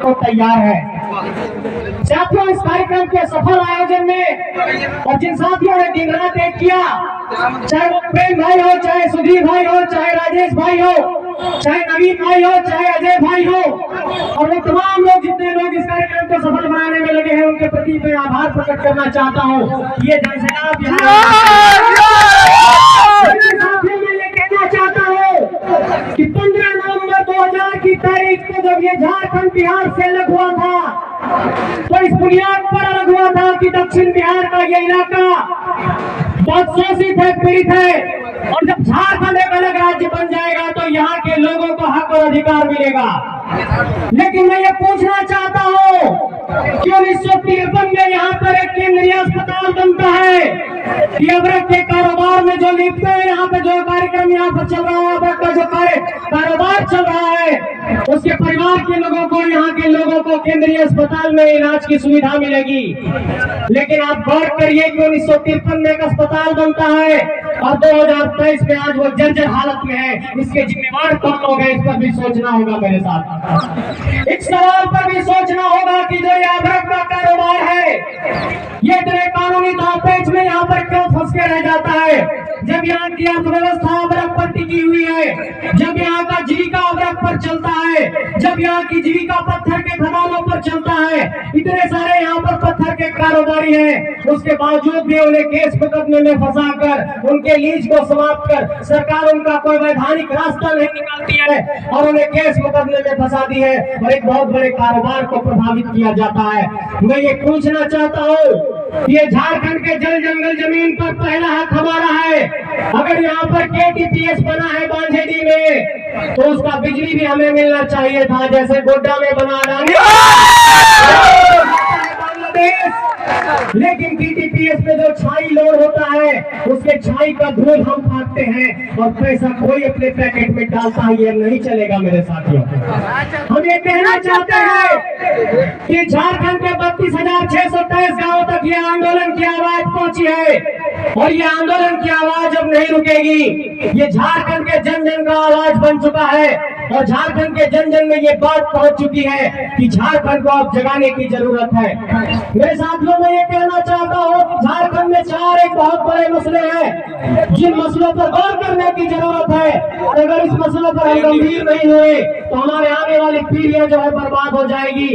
को तैयार है। साथियों, इस कार्यक्रम के सफल आयोजन में और जिन साथियों ने दिन रात एक किया, चाहे वो प्रेम भाई हो, चाहे सुधीर भाई हो, चाहे राजेश भाई हो, चाहे नवीन भाई हो, चाहे अजय भाई हो, और वो तमाम लोग जितने लोग इस कार्यक्रम को सफल बनाने में लगे हैं, उनके प्रति मैं आभार प्रकट करना चाहता हूँ। ये जनसैलाब मैं ये कहना चाहता हूँ कि 15 नवंबर 2000 की तारीख को जब ये झारखंड बिहार से अलग हुआ था, तो इस बुनियाद पर अलग हुआ था कि दक्षिण बिहार का ये इलाका बहुत शोषित है, पीड़ित है, और जब झारखंड एक अलग राज्य बन जाएगा तो यहाँ के लोगों को हक और अधिकार मिलेगा। लेकिन मैं ये पूछना चाहता हूँ कि 1953 में यहाँ पर एक केंद्रीय अस्पताल बनता है कि अबरक के कारोबार में जो लिप्त है, यहाँ पे जो कार्यक्रम यहाँ पर चल रहा है, अबरक का जो कारोबार चल रहा है, उसके परिवार के लोगों को, यहाँ के लोगों को केंद्रीय अस्पताल में इलाज की सुविधा मिलेगी। लेकिन आप गौर करिए कि 1953 में एक अस्पताल बनता है और 2023 में आज वो जर्जर हालत में है। इसके जिम्मेवार कौन लोग हैं, इस पर भी सोचना होगा मेरे साथ। इस सवाल पर भी सोचना होगा कि जो ये अबरक का कारोबार है, ये इतने कानूनी दावपेच में यहाँ पर क्यों फंस के रह जाता है, जब यहाँ की अर्थव्यवस्था अबरक पर टिकी हुई है, जब यहाँ का जीविका अबरक पर चलता है, जब यहाँ की जीविका पत्थर के खदानों पर चलता है, इतने सारे यहाँ पर पत्थर के कारोबारी हैं, उसके बावजूद भी उन्हें केस मुकदमे में फंसाकर उनके लीज को समाप्त कर सरकार उनका कोई वैधानिक रास्ता नहीं निकालती है और उन्हें केस मुकदमे में फंसा दी है और एक बहुत बड़े कारोबार को प्रभावित किया जाता है। मैं ये पूछना चाहता हूँ, ये झारखंड के जल जंगल जमीन पर पहला हक हमारा है। अगर यहाँ पर KTPS बना है बांझेडी में, तो उसका बिजली भी हमें मिलना चाहिए था, जैसे गोड्डा में बना बांग्लादेश। लेकिन KTPS में जो छाई लोड होता है, उसके छाई का धूल हम खाते हैं और पैसा कोई अपने पैकेट में डालता है, ये नहीं चलेगा मेरे साथियों। हम ये कहना चाहते हैं कि झारखंड के 32,623 गांवों तक ये आंदोलन की आवाज पहुंची है और ये आंदोलन की आवाज अब नहीं रुकेगी। ये झारखंड के जन जन का आवाज बन चुका है और झारखंड के जन जन में ये बात पहुंच चुकी है कि झारखंड को अब जगाने की जरूरत है। मेरे साथियों, मैं ये कहना चाहता हूँ कि झारखंड में एक बहुत बड़े मसले हैं, जिन मसलों पर गौर करने की जरूरत है। अगर इस मसलों पर हम गंभीर नहीं हुए तो हमारे आने वाली पीढ़ियां जो है बर्बाद हो जाएगी।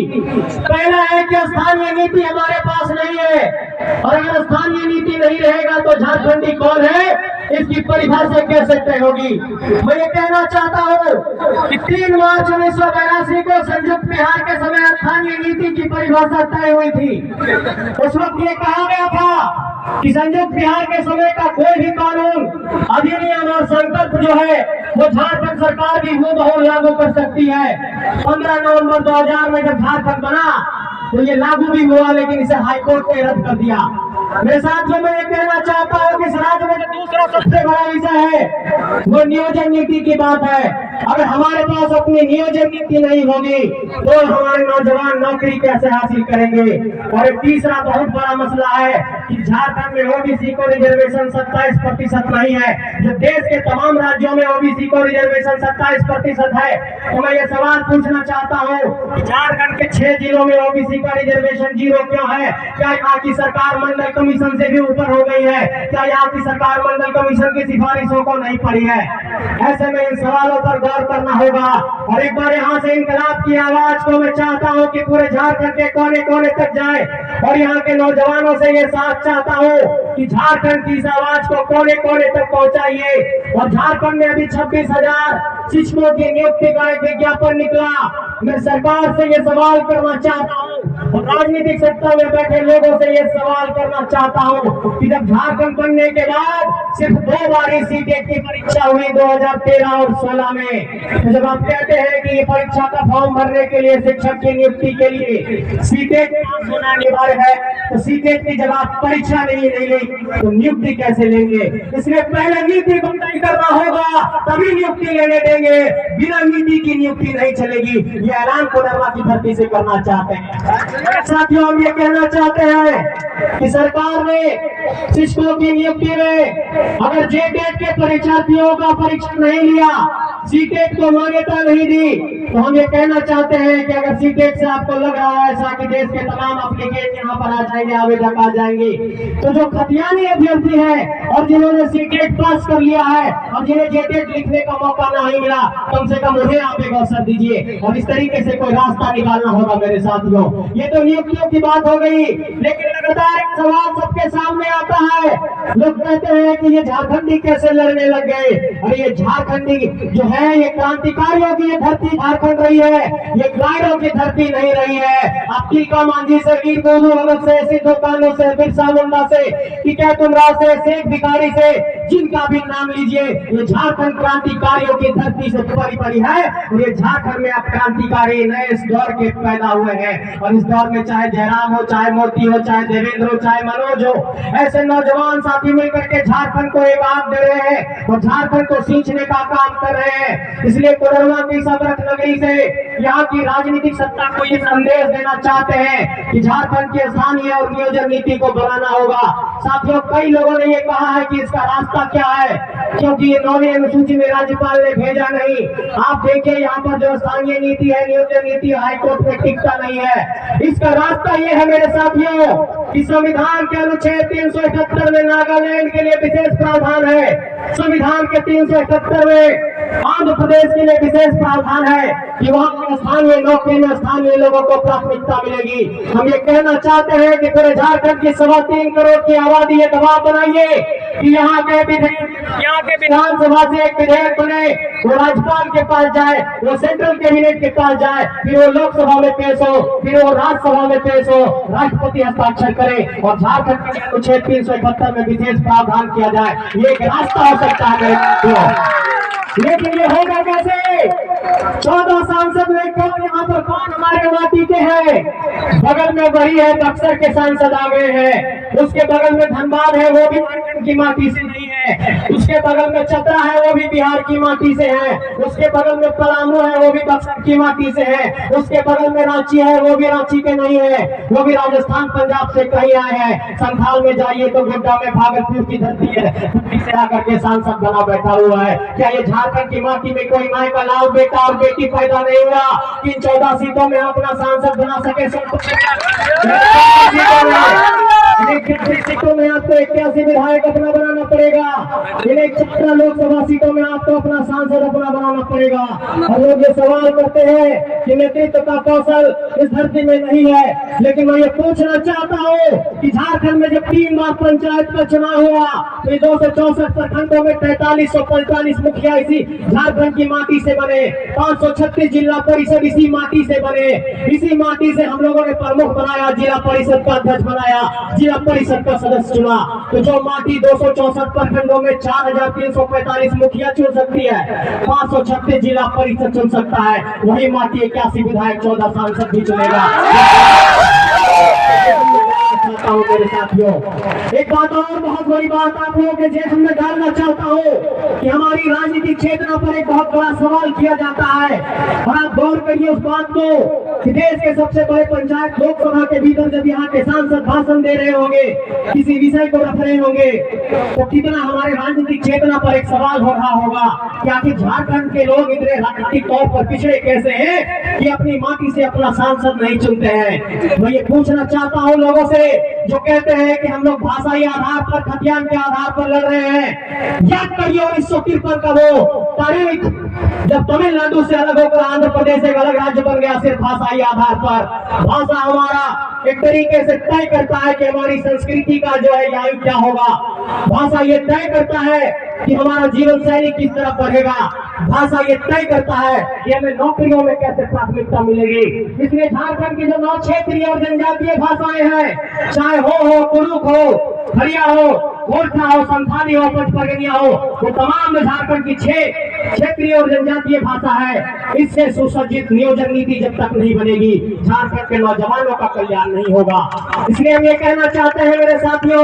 पहला है कि स्थानीय नीति हमारे पास नहीं है, और अगर स्थानीय नीति नहीं रहेगा तो झारखंडी कौन है, इसकी परिभाषा कैसे तय होगी। मैं ये कहना चाहता हूँ कि 3 मार्च 1982 को संयुक्त बिहार के समय स्थानीय नीति की परिभाषा तय हुई थी। उस वक्त ये कहा गया था कि संयुक्त बिहार के समय का कोई भी कानून, अधिनियम और संकल्प जो है वो झारखंड सरकार भी हूबहू लागू कर सकती है। 15 नवंबर 2000 में जब झारखंड बना तो ये लागू भी हुआ, लेकिन इसे हाईकोर्ट ने रद्द कर दिया। मेरे साथियों, मैं ये कहना चाहता हूँ कि इस राज्य में जो दूसरा सबसे बड़ा विषय है वो नियोजन नीति की बात है। अगर हमारे पास अपनी नियोजन नीति नहीं होगी तो हमारे नौजवान नौकरी कैसे हासिल करेंगे। और एक तीसरा बहुत बड़ा मसला है कि झारखंड में ओबीसी को रिजर्वेशन 27% नहीं है, जब देश के तमाम राज्यों में ओबीसी को रिजर्वेशन 27% है। तो मैं ये सवाल पूछना चाहता हूँ, झारखंड के 6 जिलों में ओबीसी का रिजर्वेशन 0 क्यों है? क्या यहाँ की सरकार मंडल कमीशन से भी ऊपर हो गई है? क्या यहाँ की सरकार मंडल कमीशन की सिफारिशों को नहीं पढ़ी है? ऐसे में इन सवालों पर गौर करना होगा। और एक बार यहाँ से इंकलाब की आवाज को मैं चाहता हूँ कि पूरे झारखंड के कोने कोने तक जाए, और यहाँ के नौजवानों से ये साथ चाहता हूँ कि झारखंड की इस आवाज को कोने कोने तक पहुँचाइए। और झारखंड में अभी 26,000 शिक्षकों की नियुक्ति का एक विज्ञापन निकला। मैं सरकार से ये सवाल करना चाहता हूँ और राजनीतिक सत्ता में बैठे लोगों से ये सवाल करना चाहता हूँ कि जब झारखंड बनने के बाद सिर्फ 2 बार सीटेट की परीक्षा हुई, 2013 और 16 में, तो जब आप कहते हैं कि ये परीक्षा का फॉर्म भरने के लिए, शिक्षक की नियुक्ति के लिए सीटेट पास होना अनिवार्य है, तो सीटेट की जब आप परीक्षा नहीं लेंगे तो नियुक्ति कैसे लेंगे? इसलिए पहले नीति को तय करना होगा, तभी नियुक्ति लेने देंगे। बिना नीति की नियुक्ति नहीं चलेगी। ये ऐलान कोडरमा की धरती से करना चाहते हैं। साथियों, हम ये कहना चाहते हैं कि सरकार ने शिक्षकों की नियुक्ति में अगर जेटेट के परीक्षार्थियों का परीक्षा नहीं लिया, सीटेट को मान्यता नहीं दी, तो हम ये कहना चाहते हैं कि अगर सीटेट से आपको लग रहा है ऐसा कि देश के तमाम एप्लीकेट यहाँ पर आ जाएंगे, आवेदक आ जाएंगे, तो जो खतियानी अभ्यर्थी है और जिन्होंने सीटेट पास कर लिया है और जिन्हें जेटेट लिखने का मौका नहीं मिला, कम से कम उन्हें आप एक अवसर दीजिए और इस तरीके से कोई रास्ता निकालना होगा मेरे साथियों। ये तो नियुक्तियों की बात हो गई, लेकिन लगातार एक सवाल सबके सामने आता है। लोग कहते हैं कि ये झारखंडी कैसे लड़ने लग गए। अरे ये झारखंडी जो है ये क्रांतिकारियों की ये धरती झारखंड रही है, ये गायरों की धरती नहीं रही है। आप तिलका मांझी से, वीर गोलू भगत से, सिद्धू कान्हू से, बिरसा मुंडा से, टिकैत तुमराव से, शेख भिखारी से, जिनका भी नाम लीजिए, ये झारखंड क्रांतिकारियों की धरती से परी परी है। और ये झारखंड में अब क्रांतिकारी नए इस दौर के पैदा हुए हैं और इस दौर में चाहे जयराम हो, चाहे मोदी हो, चाहे देवेंद्र हो, चाहे मनोज हो, ऐसे नौजवान साथी मिलकर के झारखंड को एक आग दे रहे हैं और झारखंड को सींचने का काम कर रहे हैं। इसलिए कोडरमा की समरथ नगरी से यहाँ की राजनीतिक सत्ता को ये संदेश देना चाहते हैं कि झारखंड की स्थानीय और नियोजन नीति को बनाना होगा। साथियों, कई लोगों ने ये कहा है कि इसका रास्ता क्या है, क्योंकि ये 9वीं अनुसूची में राज्यपाल ने भेजा नहीं। आप देखिए यहाँ पर जो स्थानीय नीति है, नियोजन नीति हाईकोर्ट में टिकता नहीं है। इसका रास्ता ये है मेरे साथियों कि संविधान के अनुच्छेद 378 में नागालैंड के लिए विशेष प्रावधान है, संविधान के 378 में आंध्र प्रदेश के लिए विशेष प्रावधान है कि वहाँ स्थानीय नौकरी में स्थानीय लोगों को प्राथमिकता मिलेगी। हम ये कहना चाहते हैं कि पूरे झारखंड की 3.25 करोड़ की आबादी ये दबाव बनाइए कि यहाँ के विधानसभा से एक विधेयक बने, वो राज्यपाल के पास जाए, वो सेंट्रल कैबिनेट के पास जाए, फिर वो लोकसभा में पेश हो, फिर वो राज्यसभा में पेश हो, राष्ट्रपति हस्ताक्षर करे और झारखंड के अनुच्छेद 371 में विशेष प्रावधान किया जाए। ये एक रास्ता हो सकता है। लेकिन ये होगा कैसे? 14 सांसद में कौन यहाँ पर कौन हमारे माटी के हैं? बगल में वही है, बक्सर के सांसद आ गए हैं, उसके बगल में धनबाद है, वो भी झारखंड की माटी से नहीं है, उसके बगल में चतरा है, वो भी बिहार की माटी से है, उसके बगल में पलामू है, वो भी बक्सर की माटी से है, उसके बगल में रांची है, वो भी रांची के नहीं है, वो भी राजस्थान पंजाब से कहीं आए हैं। संथाल में जाइए तो गोड्डा में भागलपुर की धरती है, से आकर के सांसद बना बैठा हुआ है। क्या ये झारखंड की माटी में कोई माँ का लाल बेटा और बेटी पैदा नहीं हुआ कि इन 14 सीटों में अपना सांसद बना सके? सीटों में आपको 81 विधायक अपना बनाना पड़ेगा, इन 14 लोकसभा सीटों में आपको अपना सांसद अपना बनाना पड़ेगा। और लोग ये सवाल करते हैं कि नेतृत्व का कौशल इस धरती में नहीं है, लेकिन मैं ये पूछना चाहता हूँ कि झारखंड में जब 3 बार पंचायत का चुनाव हुआ तो 264 प्रखंडों में 4345 मुखिया इसी झारखंड की माटी से बने, 536 जिला परिषद इसी माटी से बने, इसी माटी से हम लोगों ने प्रमुख बनाया, जिला परिषद का अध्यक्ष बनाया, जिला परिषद का सदस्य चुना। तो जो माटी 264 प्रखंडों में 4345 मुखिया चुन सकती है, 536 जिला परिषद चुन सकता है, वही माटी 81 विधायक 14 सांसद भी चुनेगा। चाहता हूँ मेरे साथियों, एक बात और बहुत बड़ी बात आप लोगों के जेब में डालना चाहता हूँ कि हमारी राजनीतिक चेतना पर एक बहुत बड़ा सवाल किया जाता है। और आप गौर करिए उस बात को कि देश के सबसे बड़े पंचायत लोकसभा के भीतर जब यहाँ के सांसद भाषण दे रहे होंगे, किसी विषय को रख रहे होंगे, तो कितना हमारे राजनीतिक चेतना पर एक सवाल हो रहा होगा कि आखिर झारखंड के लोग इतने राजनीतिक तौर पर पिछड़े कैसे हैं कि अपनी माटी से अपना सांसद नहीं चुनते हैं। मैं ये पूछना चाहता हूँ लोगों से जो कहते हैं कि हम लोग भाषाई आधार पर, खतियान के आधार पर लड़ रहे हैं। याद करिए 1953 का वो तारीख जब तमिलनाडु से अलग होकर आंध्र प्रदेश एक अलग राज्य बन गया, सिर्फ भाषाई आधार पर। भाषा हमारा एक तरीके से तय करता है कि हमारी संस्कृति का जो है आयु क्या होगा। भाषा ये तय करता है कि हमारा जीवन शैली किस तरह बढ़ेगा। भाषा ये तय करता है कि हमें नौकरियों में कैसे प्राथमिकता मिलेगी। इसलिए झारखंड की जो 9 क्षेत्रीय और जनजातीय भाषाएं हैं, चाहे हो कुरुक हो, खड़िया हो, गोरखा हो, संथाली हो, पचपगनिया हो, वो तमाम झारखंड की 6 क्षेत्रीय और जनजातीय भाषा है। इससे सुसज्जित नियोजन नीति जब तक नहीं बनेगी, झारखंड के नौजवानों का कल्याण नहीं होगा। इसलिए हम ये कहना चाहते हैं मेरे साथियों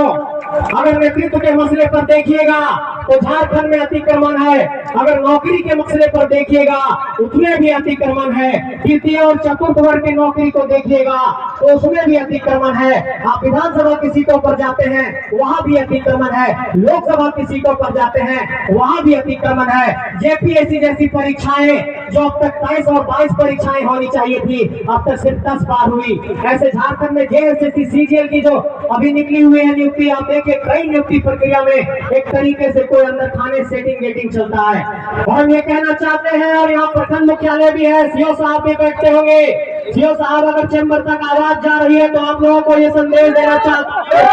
अगर नेतृत्व के मसले पर देखिएगा तो झारखंड में अतिक्रमण है। अगर नौकरी के मसले पर देखिएगा उसमें भी अतिक्रमण है। तृतीय और चतुर्थ वर्ग की नौकरी को देखिएगा तो उसमें भी अतिक्रमण है। आप विधानसभा की सीटों पर जाते हैं वहां भी अतिक्रमण है। लोकसभा की सीटों पर जाते हैं वहां भी अतिक्रमण है। जेपीएससी जैसी परीक्षाएं जो अब तक 23 और 22 परीक्षाएं होनी चाहिए थी, अब तक सिर्फ 10 पार हुई। ऐसे झारखंड में जेएसएससी सीजीएल की जो अभी निकली हुई है नियुक्ति, आप देखिए कई नियुक्ति प्रक्रिया में एक तरीके से कोई अंदर खाने सेटिंग गेटिंग चलता है। और हम ये कहना चाहते हैं, और यहाँ प्रखंड मुख्यालय भी है, सीओ साहब भी बैठते होंगे। सीओ साहब अगर चैम्बर तक आवाज जा रही है तो आप लोगों को ये संदेश देना चाहते हैं,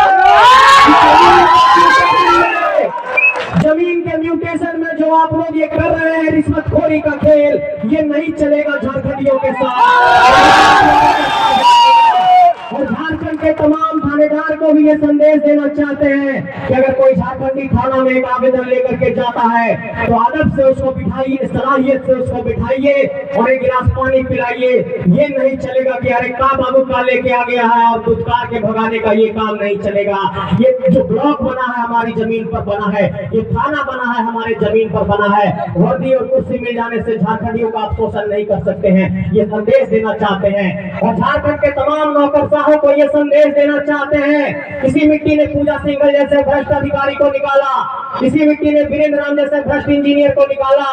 जमीन के म्यूटेशन में जो आप लोग ये कर रहे हैं रिश्वतखोरी का खेल, ये नहीं चलेगा झारखंडियों के साथ। और झारखंड के तमाम थानेदार को भी ये संदेश देना चाहते हैं कि अगर कोई झारखंडी थाना में एक आवेदन लेकर के जाता है तो अदब से उसको बिठाइए, सलाहियत से उसको बिठाइए और एक गिलास पानी पिलाइए। ये नहीं चलेगा कि अरे का बाबू का लेके आ गया है और दुत्कार के भगाने का, ये काम नहीं चलेगा। ये जो ब्लॉक बना है हमारी जमीन पर बना है, ये थाना बना है हमारे जमीन पर बना है। वर्दी और कुर्सी मिल जाने से झारखंडियों का आप शोषण नहीं कर सकते हैं, ये संदेश देना चाहते हैं। और झारखंड के तमाम नौकरशाहों को ये संदेश देना चाहते हैं, इसी मिट्टी ने पूजा सिंघल जैसे भ्रष्ट अधिकारी को निकाला, इसी मिट्टी ने वीरेंद्र राम जैसे भ्रष्ट इंजीनियर को निकाला,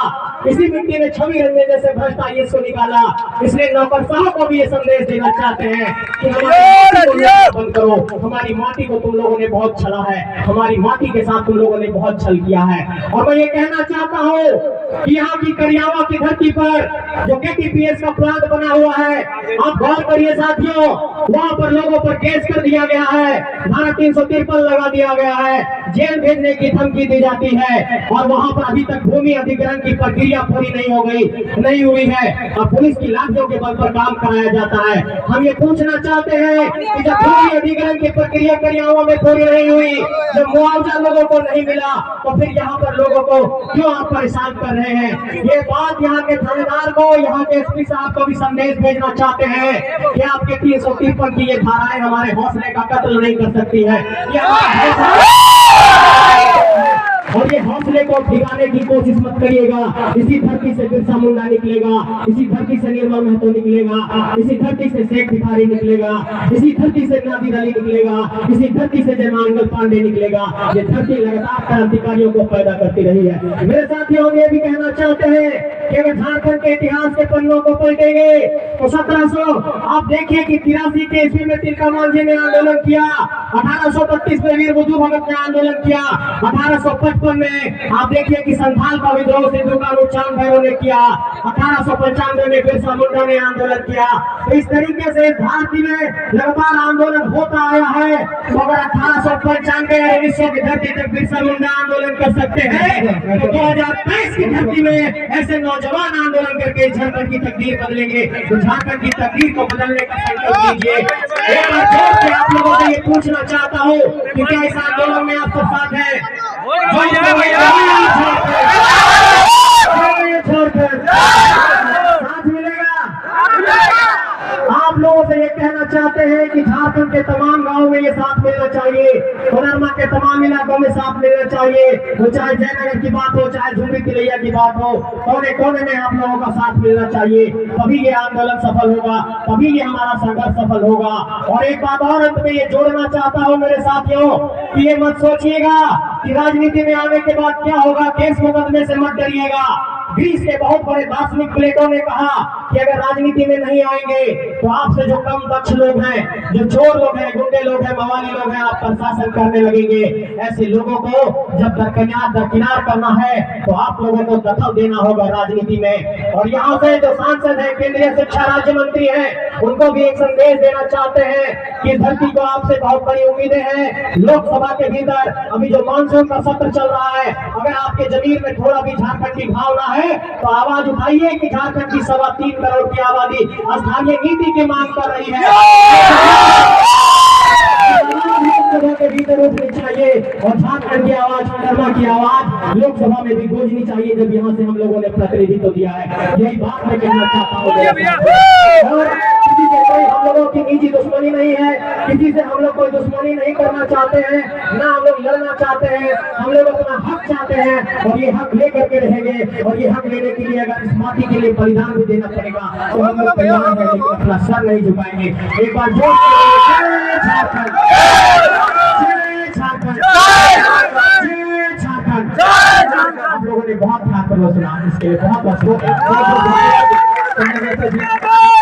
इसी मिट्टी ने छवि रंजन जैसे भ्रष्ट आईएएस को निकाला। इसलिए नौकरशाहों को भी ये संदेश देना चाहते हैं कि बंद करो, हमारी माटी को तुम लोगों ने बहुत छला है, हमारी माटी के साथ तुम लोगों ने बहुत छल किया है। और मैं ये कहना चाहता हूँ कि यहाँ की करियावा की धरती पर जो केटीपीएस का प्लांट बना हुआ है, आप गौर करिए साथियों, वहाँ पर लोगों पर केस कर दिया गया है, धारा 353 लगा दिया गया है, जेल भेजने की धमकी दी जाती है और वहाँ पर अभी तक भूमि अधिग्रहण की प्रक्रिया पूरी नहीं हुई है और पुलिस की लाठियों के बल पर काम कराया जाता है। हम ये पूछना चाहते हैं कि जब भूमि अधिग्रहण की प्रक्रिया करियावा में पूरी नहीं हुई, जब मुआवजा लोगों को नहीं मिला, तो फिर यहाँ पर लोगों को क्यों आप परेशान कर रहे हैं? ये बात यहाँ के थानेदार को, यहाँ के एसपी साहब को भी संदेश भेजना चाहते हैं कि आपके 353 की ये धाराएं हमारे हौसले का कत्ल नहीं कर सकती है। और ये हौसले को ठिकाने की कोशिश मत करिएगा। इसी धरती से बिरसा मुंडा निकलेगा, इसी धरती से निर्मल महतो निकलेगा, इसी धरती से शेख भिखारी निकलेगा, इसी धरती से नादिर अली निकलेगा, इसी धरती से जयमांगल पांडे निकलेगा। ये धरती लगातार क्रांतिकारियों को पैदा करती रही है। मेरे साथियों ये भी कहना चाहते हैं कि अगर झारखंड के इतिहास के पन्नों को पलटेंगे तो 1700 आप देखिए कि 83 के ईस्वी में तिलका मांझी ने आंदोलन किया, 1832 में वीर बुद्धू भगत ने आंदोलन किया, 1855 में आप देखिए कि संथाल का विद्रोह सिद्धू कानू चांद भैरव ने किया, 1895 में बिरसा मुंडा ने आंदोलन किया। तो इस तरीके से भारत में लगातार आंदोलन होता आया है। तो अगर 1895 और 1900 की धरती तक बिरसा मुंडा आंदोलन कर सकते हैं तो 2023 की धरती में ऐसे नौजवान आंदोलन करके झारखंड की तकदीर बदलेंगे। तो झारखंड की तकदीर को बदलने का संकल्प लीजिए। एक बार जोर से आप लोगों से ये पूछना चाहता हूँ कि क्या इस आंदोलन में आप सब साथ हैं? साथ मिलेगा। आप लोगों से ये कहना चाहते हैं कि झारखंड के तमाम गांवों में ये साथ मिलना चाहिए, कोडरमा के तमाम इलाकों में साथ मिलना चाहिए। वो चाहे जयनगर की बात हो, चाहे झुमरी तिलैया की बात हो, कोने कोने में आप लोगों का साथ मिलना चाहिए। तभी ये आंदोलन सफल होगा, तभी ये हमारा संघर्ष सफल होगा। और एक बात और अंत में ये जोड़ना चाहता हूँ मेरे साथियों कि ये मत सोचिएगा कि राजनीति में आने के बाद क्या होगा, केस मुकदमे से मत डरिएगा। ग्रीस के बहुत बड़े दार्शनिक प्लेटो ने कहा कि अगर राजनीति में नहीं आएंगे तो आपसे जो कम दक्ष लोग हैं, जो चोर लोग हैं, गुंडे लोग हैं, मवाली लोग हैं, आप पर शासन करने लगेंगे। ऐसे लोगों को जब दरकिनार करना है तो आप लोगों को दखल देना होगा राजनीति में। और यहाँ से जो सांसद है, केंद्रीय शिक्षा राज्य मंत्री हैं, उनको भी एक संदेश देना चाहते हैं कि धरती को आपसे बहुत बड़ी उम्मीदें हैं। लोकसभा के भीतर अभी जो मानसून का सत्र चल रहा है, अगर आपके जमीन में थोड़ा भी झारखंड की भावना है तो आवाज उठाइए कि झारखंड की 3.25 करोड़ की आबादी स्थानीय नीति की मांग कर रही है। लोकसभा के भीतर उठनी चाहिए और झारखंड की आवाज, कोडरमा की आवाज लोकसभा में भी गूंजनी चाहिए जब यहाँ से हम लोगों ने प्रतिनिधित्व दिया है। यही बात मैं कहना चाहता हूँ। और किसी से कोई हम लोगों की निजी दुश्मनी नहीं है, किसी से हम लोग कोई दुश्मनी नहीं करना चाहते हैं, ना हम लोग लड़ना चाहते हैं। हम लोग अपना हक चाहते हैं और ये हक लेकर के रहेंगे। और ये हक लेने के लिए अगर इस माटी के लिए बलिदान भी देना पड़ेगा तो हम लोग तैयार हैं, लेकिन अपना सर नहीं झुकाएंगे। एक बार जोर से जय झारखंड, जय झारखंड, जय झारखंड। आप लोगों ने बहुत ध्यान पर सुना, इसके लिए बहुत बहुत